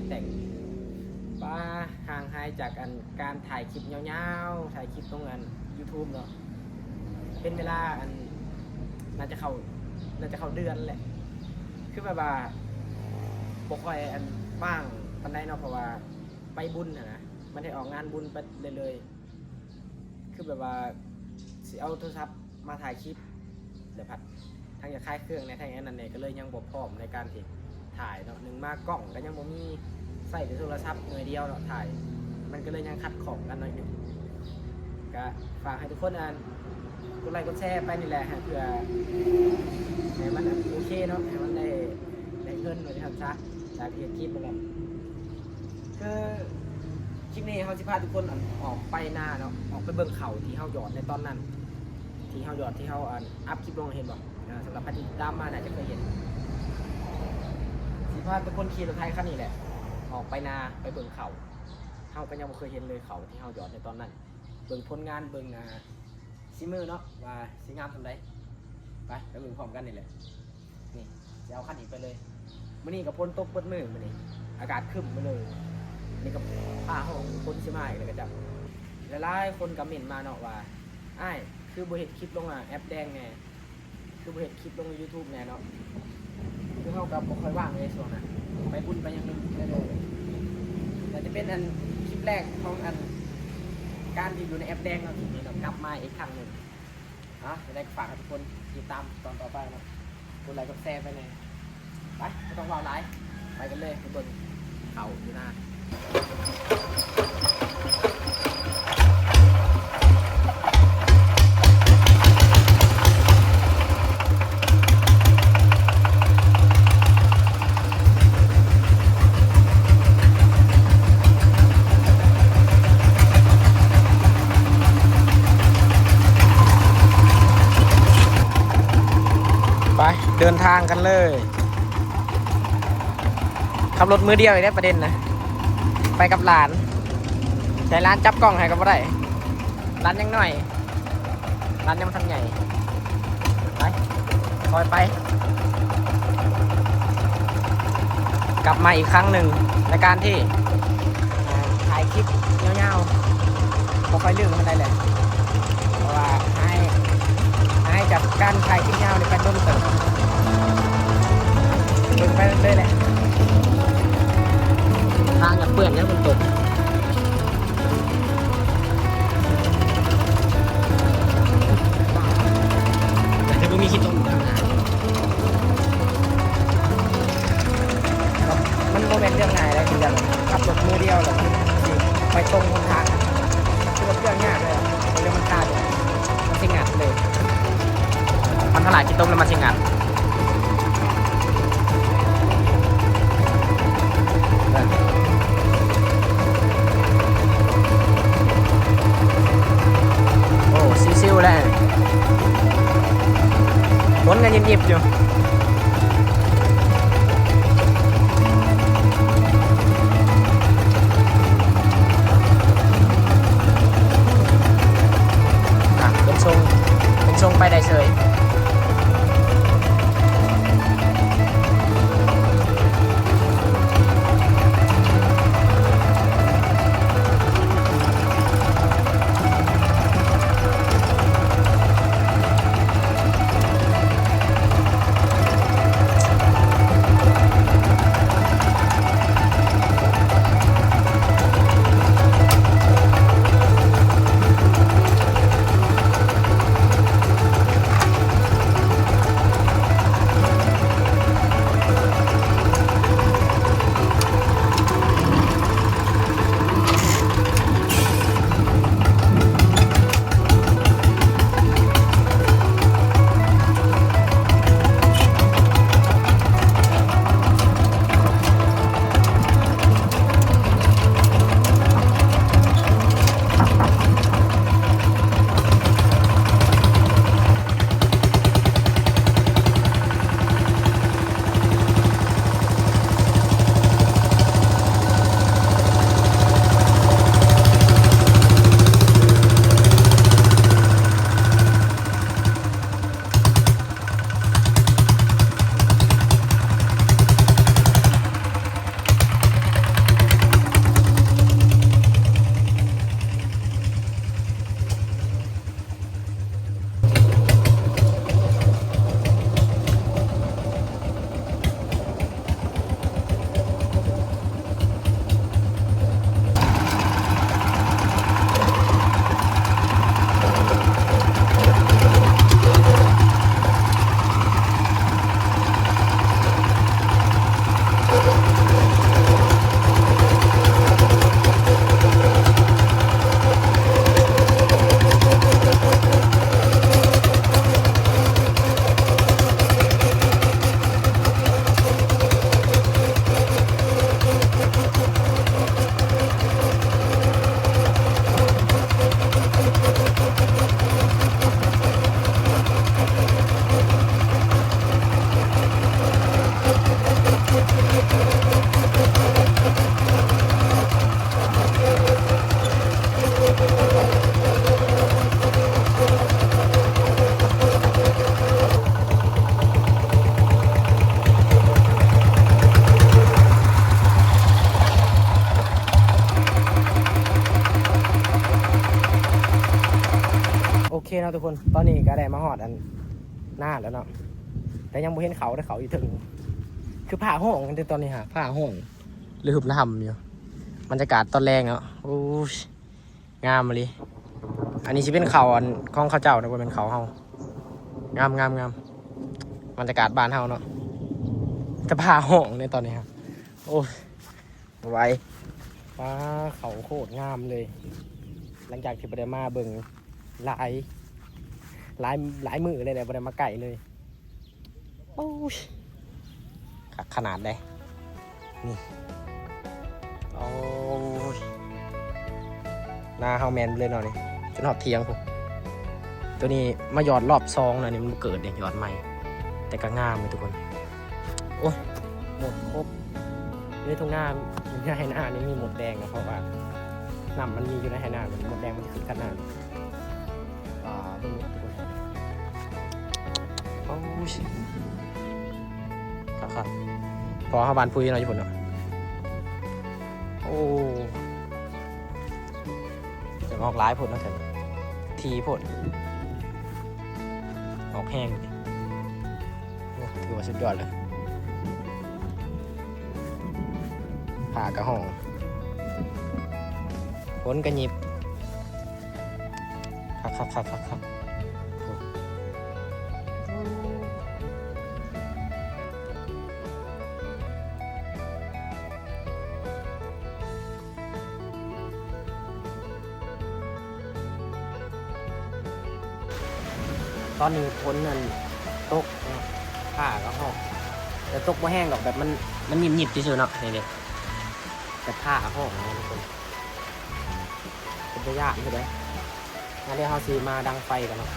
แต่งป้าห่างหายจากการถ่ายคลิปยาวๆถ่ายคลิปตรงYouTube เนาะเป็นเวลาน่าจะเข้าเดือนแหละคือแบบว่าบ่ค่อยว่างปานใดเนาะเพราะว่าไปบุญนะมันได้ออกงานบุญไปเลยคือแบบว่าสิเอาโทรศัพท์มาถ่ายคลิปเดี๋ยวพัดทางจะคลายเครื่องในทางนั้นเนี่ยก็เลยยังบ่พร้อมในการที่ถ่ายเนาะหนึ่งมากล้องก็ยังบ่มีใส่แต่โทรศัพท์หน่วยเดียวเนาะถ่ายมันก็เลยยังขัดของกันหน่อยนึงก็ฝากให้ทุกคนกดไลค์กดแชร์ไปนี่แหละเพื่อให้มันโอเคเนาะให้มันได้เงินหน่อยที่ทำซะจากที่คลิปนั่นแหละคือคลิปนี้เขาสิพาทุกคนออกไปหน้าเนาะออกไปเบิ่งเขาที่เขาหยอดในตอนนั้นที่เขาหยอดที่เขาอัพคลิปลงเห็นบ่สำหรับพันธุ์ดำมาน่าจะเคยเห็นสิพาทุกคนขี่รถไทยคันนี้แหละออกไปนาไปเบิ่งเขาเขาก็ยังไม่เคยเห็นเลยเขาที่เขาหยอดในตอนนั้นเบิ่งผลงานเบิ่งซิมือเนาะว่าสิงามทำไรไปเบิ่งพร้อมกันนี่แหละนี่จะเอาคันนี้ไปเลยมื้อนี้กับพ้นตกพ้นมือมื้อนี้อากาศครึ้มมาเลยนี่กับผ้าห้องคนสิมาอีกแล้วก็จับหลายๆคนก็เม่นมาเนาะว่าอ้ายคือบ่เฮ็ดคลิปลงแอปแดงแน่คือบ่เฮ็ดคลิปลง YouTube แน่เนาะคือเฮาก็บ่ค่อยว่างในช่วงนั้นไปบุญไปอย่างนึงได้เลยแต่จะเป็นคลิปแรกของการที่อยู่ในแอปแดงเนาะทีนี้เรากลับมาอีกครั้งหนึ่งจะได้ฝากให้ทุกคนติดตามตอนต่อไปนะกดไลค์กดแชร์ไปเลยไปไม่ต้องรอไลฟ์ไปกันเลยทุกคนเขาอยู่หน้าไปเดินทางกันเลยขับรถมือเดียวอีกได้ประเด็นนะไปกับหลานใช้ร้านจับกล้องให้ก็บ่ได้ร้านยังหน่อยร้านยังทันใหญ่ไปคอยไปกลับมาอีกครั้งหนึ่งในการที่ถ่ายคลิปยาวๆพอค่อยเรื่องมันได้เลยเพราะว่าให้จับการถ่ายคลิปยาวในการโดนเติมเดินไปเลยแหละทางกับเปื่อนเนี่ยมันตกแต่ถ้าไม่มีคิดตรงมันโมเมนต์เรื่องไงเลยคือจะขับรถมือเดียวหรอไปตรงบนทางคือรถเครื่องยากเลยเรื่องมันคาดมันสิงัดเลยมันถลายคิดตรงแล้วมันสิงัดซิวๆแล้วฝนกันยิบๆอยู่เป็นทรงไปได้เฉย นาะทุกคนตอนนี้ก็ได้มาฮอดอันหน้าแล้วเนาะแต่ยังบ่เห็นเขาแต่เขาอยู่ถึงคือผ่าห้องกันตอนนี้ฮะผ่าห้องลืมทำอยู่บรรยากาศตอนแรงเนาะโอ้ยงามเลยอันนี้สิเป็นเขาอันของเขาเจ้านะบ่เป็นเขาเฮางามบรรยากาศบ้านเฮาเนาะจะผ่าห้องในตอนนี้ครับโอ้ยไว้ว้าเขาโคตรงามเลยหลังจากที่บ่ได้มาเบิ่งหลายมือเลยแต่บ่ได้มาไก่เลยโอ้ยขนาดใดนี่โอ้ยหน้าเฮาแมนเลยเนาะนี่จนหอบเทียงผมตัวนี้มาหยอดรอบซองนะนี่มันเกิดเนี่ยหยอดใหม่แต่ก็งามเลยทุกคนโอ้ยหมดครบในทุ่งนาอยู่ในไหหน้านี่มีหมดแดงนะเพราะว่าน้ำมันมีอยู่ในไหหน้าหมดแดงมันจะขึ้นขนาดตรงนี้ทุกคนโอ้ยครับพอเข้าบ้านพุ้ยเราอยู่คนเนาะโอ้จะออกร้ายผลนะเถอะทีผลออกแห้งดิถือว่าสุดยอดเลยผ่ากระห้องพ้นกระยิบครับตอนนี้พ้นนั่นตกผ้าก็ห้องแต่ตกไม่แห้งหรอกแบบมันหยิบเฉยๆเนาะนี่เลยแต่ผ้าห้องนะทุกคนเป็นระยะใช่ไหมงั้นเดี๋ยวเราซีมาดังไฟกันเนาะ